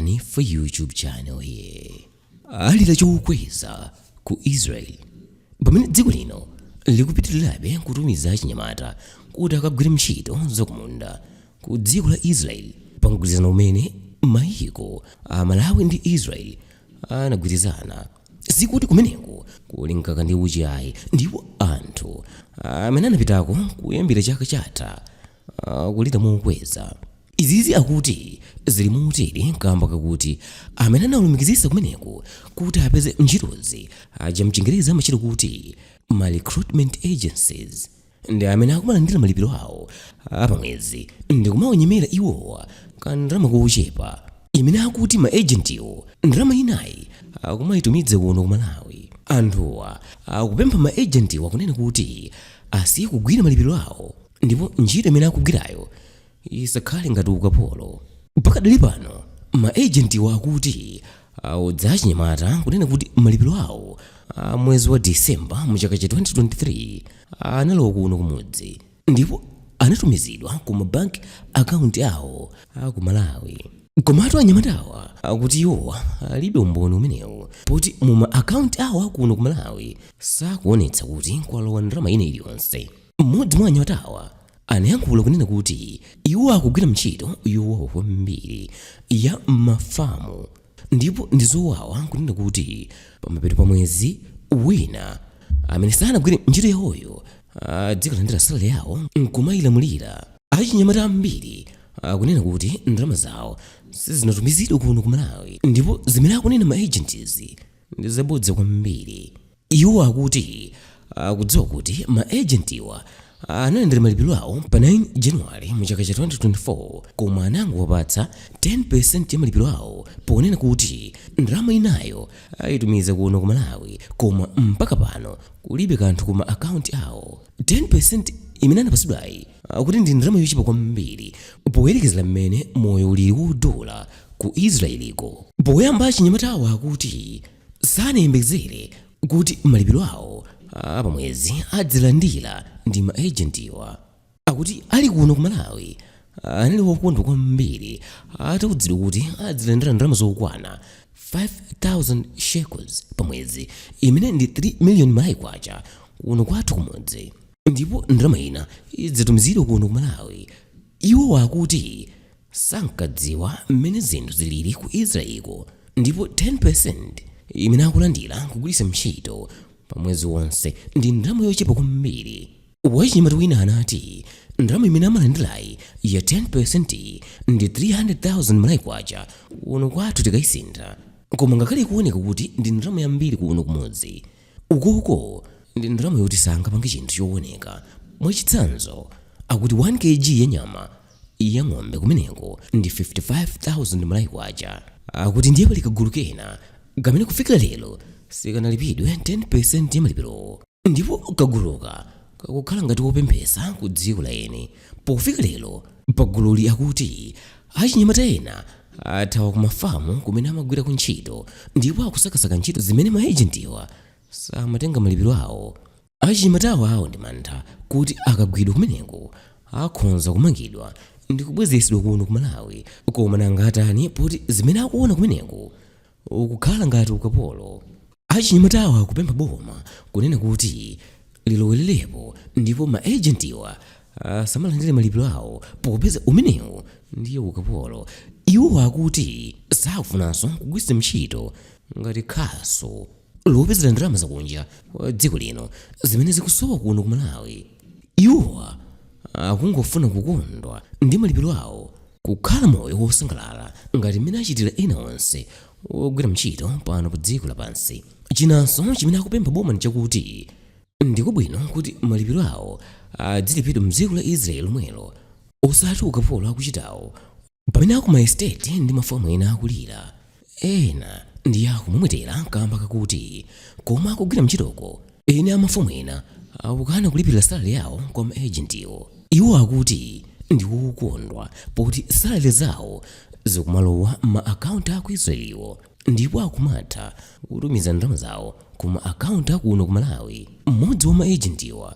takulandirani for YouTube channel here. Alira Chokweza ku Israel. Pamene dziko lino likupitilirabe kutumiza achinyamata kuti akagwire ntchito zaku munda ku dziko la Israel pa mgwirizano umene mayiko a Malawi ndi Israel anagwirizana. Sikuti kumeneku kuli mkaka ndi uchi ndipo anthu amene anapitako kuyambira chaka chatha akulira mokweza. Izizi akuti zili mutili kamba kakuti amene analumikizisa kumeneku kuti apeze ntchitozi aja mchingereza amachita kuti ma recruitment agencies ndi amene akumalandira malipiro awo apamwezi ndi kumawanyemera iwowa kandalama kochepa imene akuti ma agentiwo ndalama inayi akumayitumiza kuno ku Malawi. Anthuwa akupempha ma agentiwa kunena kuti asiye kugwira malipiro awo ndipo ntchito imene akugwirayo isakhale ngati ukapolo. Pakadali pano ma agentiwa akuti awudza achinyamata kunena kuti malipiro awo mwezi wa December mu chaka cha 2023 analowa kuno kumudzi ndipo anatumizidwa ku mabank account awo aku Malawi. Komatu anyamatawa akuti iwowa alibe umboni umenewu poti mu ma account awo akuno ku Malawi sakuonetsa kuti kwalowa ndalama ina iliyonse. Mmodzi mwa anyamatawa anayankhula kunena kuti iwo akugwira ntchito yowawa kwambiri ya mafamu ndipo ndizowawa kunena kuti pamapeto pa mwezi wina amene sanagwire ntchito yawoyo dzikalandira salary yawo nkumayilamulira. Achinyamata ambiri akunena kuti ndalama zawo sizinatumizidwe kuno ku Malawi ndipo zimene akunena ma agencies ndi zabodza kwambiri. Iwo akuti akudziwa kuti ma agentiwa analandira malipiro awo pa 9 January mu chaka cha 2024 koma anangowapatsa 10% ya malipiro awo ponena kuti ndalama inayo ayitumiza kuno ku Malawi koma mpaka pano kulibe kanthu kuma account awo. 10% imene anapasidwayi akuti ndi ndalama yochepa kwambiri poyerekezera mmene moyo ulili wodola ku Israeliko. Poyamba achinyamatawa akuti sanayembekezere kuti malipiro awo apamwezi adzilandira ndi ma agentiwa. Akuti ali kuno ku Malawi anali wokondwa kwambiri ataudzidwa kuti adzilandira ndalama zokwana 5,000 shekels pamwezi imene ndi 3 million mayiko aja kuno kwathu kumudzi ndipo ndalama ina idzatumizidwa kuno ku Malawi. Iwo akuti sankadziwa mmene zinthu zilili ku Israeliko ndipo 10% imene akulandira kugwiritsa ntchito pa mwezi wonse ndi ndalama yochepa kwambiri. Wachinyamata wina anati ndalama imene amalandirayi ya 10% ndi 300,000 mayiko aja kuno kwathu tikayisintha koma ngakhale kuoneka kuti ndi ndalama yambiri kuno kumudzi ukoko ndi ndalama yoti sangapange chinthu chooneka. Mwachitsanzo akuti 1 kg ya nyama ya ng'ombe kumeneko ndi 55,000 mayiko aja. Akuti ndiye pali kagulu kena kamene kufikira lero sikanalipidwe 10% ya malipiro ndipo kaguluka kakukhala ngati wopemphesa ku dziko la eni. Pofika lero pagululi akuti achinyamata ena athawa ku mafamu kumene amagwira ku ntchito ndipo akusakasaka ntchito zimene ma agentiwa samatenga malipiro awo. Achinyamatawa awo ndi mantha kuti akagwidwa kumeneko akhonza kumangidwa ndi kubwezeredwa kuno ku Malawi koma nanga atani poti zimene akuona kumeneko ukukhala ngati ukapolo. Achinyamatawa akupempha boma kunena kuti lilowererepo ndipo ma agentiwa samalandire malipiro awo popeza umenewu ndiye ukapolo. Iwo akuti sakufunanso kugwiritsa ntchito ngati khaso lopezera ndalama zakunja kwa dziko lino zimene zikusowa kuno ku Malawi. Iwowa akungofuna kukondwa ndi malipiro awo kukhala moyo wosangalala ngati mmene achitira ena onse ogwira ntchito pano pa dziko lapansi. Chinanso chimene akupempha boma nchakuti ndikubwino kuti malipiro awo adzilipidwa mdziko la Israel mwelo osati ukapolo akuchitawo. Pamene akuma estate ndi mafamu ena akulira ena ndi akumwetera kamba kakuti koma akugwira ntchitoko ene amafamu ena akukana kulipira salary yawo kwa ma agentiwo. Iwo akuti ndi wokondwa poti salary zawo zikumalowa ma account aku Israeliwo ndipo akumatha kutumiza ndalama zawo kuma account akuno ku Malawi. Mmodzi wa ma agentiwa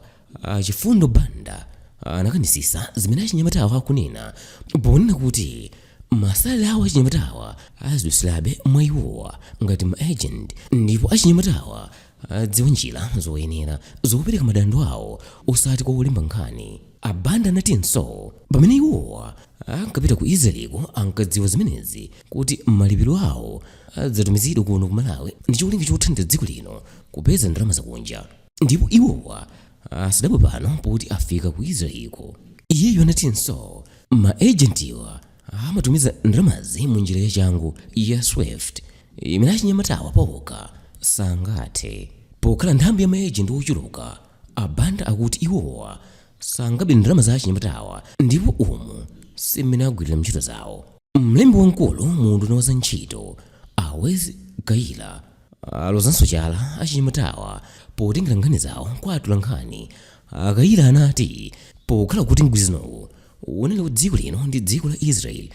Chifundo Banda anakanisisa zimene achinyamatawa akunena ponena kuti masalale awo achinyamatawa azidusirabe mwa iwowa ngati ma-agent, ndipo achinyamatawa adziwa njira zoyenera zopereka madandaulo awo osati kwa olemba nkhani. Abanda anatinso pamene iwowa ankapita ku Israeliko ankadziwa zimenezi kuti malipiro awo adzatumizidwa kuno ku Malawi ndi cholinga chothandiza dziko lino kupeza ndalama zakunja, ndipo iwowa asadabwe pano poti afika ku Israeliko. Iyeyo anatinso ma-agentiwa amatumiza ndalamazi mu njira yachangu ya Swift imene achinyamatawa pokha sangathe. Pokhala nthambi ya ma-agent ochuluka, abanda akuti iwowa sangabe ndalama za achinyamatawa, ndipo umu simene agwirira ntchito zawo. Mlembi wamkulu mu nduna za ntchito awezi Alira alozanso chala achinyamatawa potengera nkhani zawo kwa atolankhani. Alira anati pokhala kuti mgwirizanowu unali ku dziko lino ndi dziko la Israeli,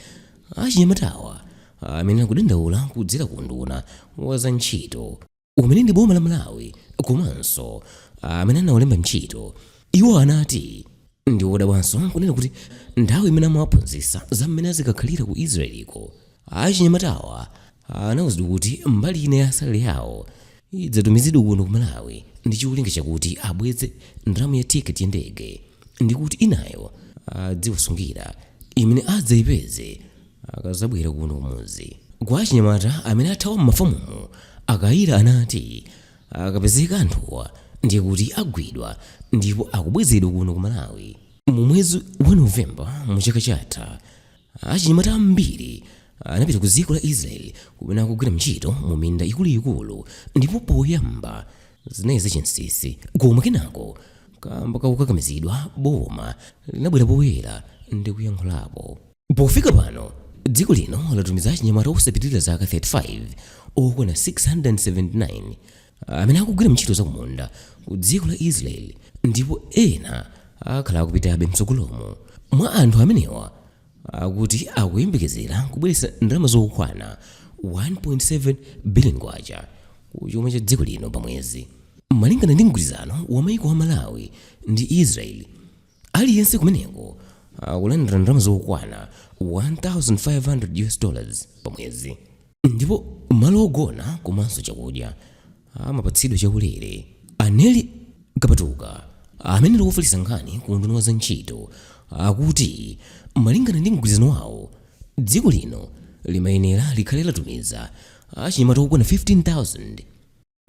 achinyamatawa amene akudandaula kudzera ku nduna wa za ntchito umene ndi boma la Malawi komanso amene anawalemba ntchito, iwo anati ndi wodabwanso kunena kuti nthawi imene amawaphunzitsa za mmene azikakhalira ku Israeliko, achinyamatawa anawuzidwa kuti mbali ina ya salale yawo idzatumizidwa kuno ku Malawi ndi cholinga chakuti abweze ndalama ya tiketi ya ndege, ndi kuti inayo adziwasungira imene adzayipeze akazabwera kuno kumuzi. Kwa achinyamata amene athawa m'mafamumu, Alira anati akapezeka anthuwa ndiye kuti agwidwa ndipo akubwezedwa kuno ku Malawi. Mu mwezi wa Novemba mu chaka chatha, achinyamata ambiri anapita ku dziko la Israeli kumene akugwira ntchito mu minda ikuluikulu, ndipo poyamba zinali zachinsinsi, koma kenako kamba kakukakamizidwa boma linabwera poyera ndi kuyankhulapo. Pofika pano dziko lino latumiza achinyamata osapitirira zaka 35 okwana 679 amene akugwira ntchito zakumunda ku dziko la Israeli, ndipo ena akhala akupitabe mtsogolomo. Mwa anthu amenewa akuti akuyembekezera kubweretsa ndalama zokwana 1.7 billion kwacha ku chuma cha dziko lino pa mwezi. Malingana ndi mgwirizano wa mayiko a Malawi ndi Israeli, aliyense kumeneko akulandira ndalama zokwana $1,500 pa mwezi, ndipo malo ogona komanso chakudya amapatsidwa chaulere. Aneli kapatuka amene ndi wofalitsa nkhani ku nduna za ntchito akuti malingana ndi mgwirizano wawo dziko lino limayenera likhale latumiza achinyamata okwana 15,000,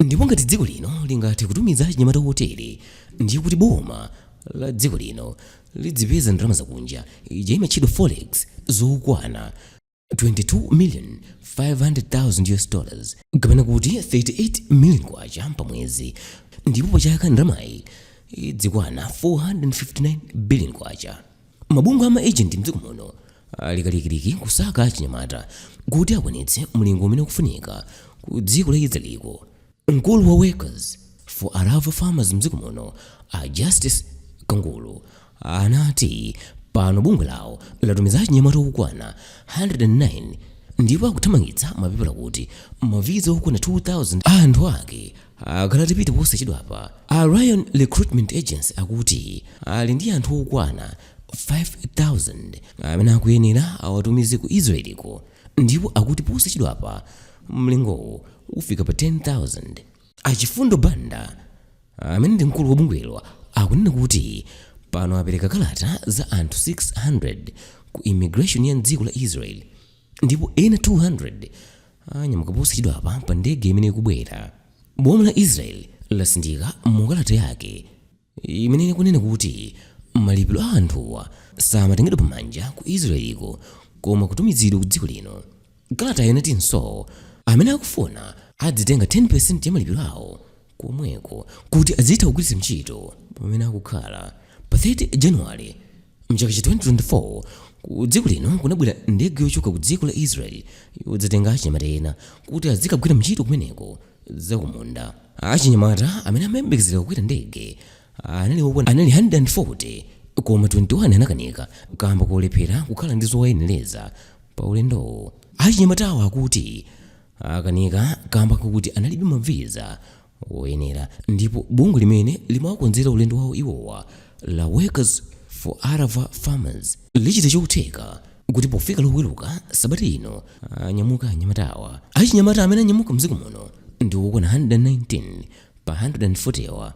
ndipo ngati dziko lino lingathe kutumiza achinyamata otere ndiye kuti boma la dziko lino lidzipeza ndalama zakunja ija imatchedwa forex zokwana $22,500,000 kapena kuti 38 million kwacha pa mwezi, ndipo pa chaka ndalamayi idzikwana 459 billion kwacha. Mabungwe ama agent mdziko muno likalikiliki kusaka achinyamata kuti akwanitse mlingo umene ukufunika ku dziko la Israeliko. Mkulu wa Workers for Arava Farmers mdziko muno Justice Kangulu anati pano bungwe lawo latumiza achinyamata okwana 109 ndipo akuthamangitsa mapepala kuti maviza okwana 2,000 anthu ake akalatipita posachedwapa. A Ryan Recruitment Agency akuti ali ndi anthu okwana 5,000 amene akuyenera awatumize ku Israeliko, ndipo akuti posachedwapa mlingowo ufika pa 10,000. Achifundo Banda amene ndi mkulu wa bungwelo akunena kuti pano apereka kalata za anthu 600 ku immigration ya dziko la Israel, ndipo ena 200 anyamuka posachedwapa pa ndege imene ikubwera. Boma la Israel lasindika mukalata yake imene ikunena kuti malipiro a anthuwa samatengedwa pamanja ku Israeliko koma kutumizidwa ku dziko lino. Kalata inatinso amene akufuna adzitenga 10% ya malipiro awo komweko kuti azitha kugwiritsa ntchito pamene akukhala. Pa 30 January mchaka cha 2024 ku dziko lino kunabwera ndege yochoka ku dziko la Israel yodzatenga achinyamata ena kuti azikagwira ntchito kumeneko zakumunda. Achinyamata amene amayembekezera kukwera ndege anali 140 koma 21 anakanika kamba kolephera kukhala ndi zowayenereza pa ulendowo. Achinyamatawo akuti akanika kamba kuti analibe maviza oyenera, ndipo bungwe limene limawakonzera ulendo wawo iwowa la Workers for Arava Farmers lichita chotheka kuti pofika loweruka sabata ino anyamuka anyamatawa. Achinyamata amene anyamuka mdziko muno ndi okwana 119 pa 140 wa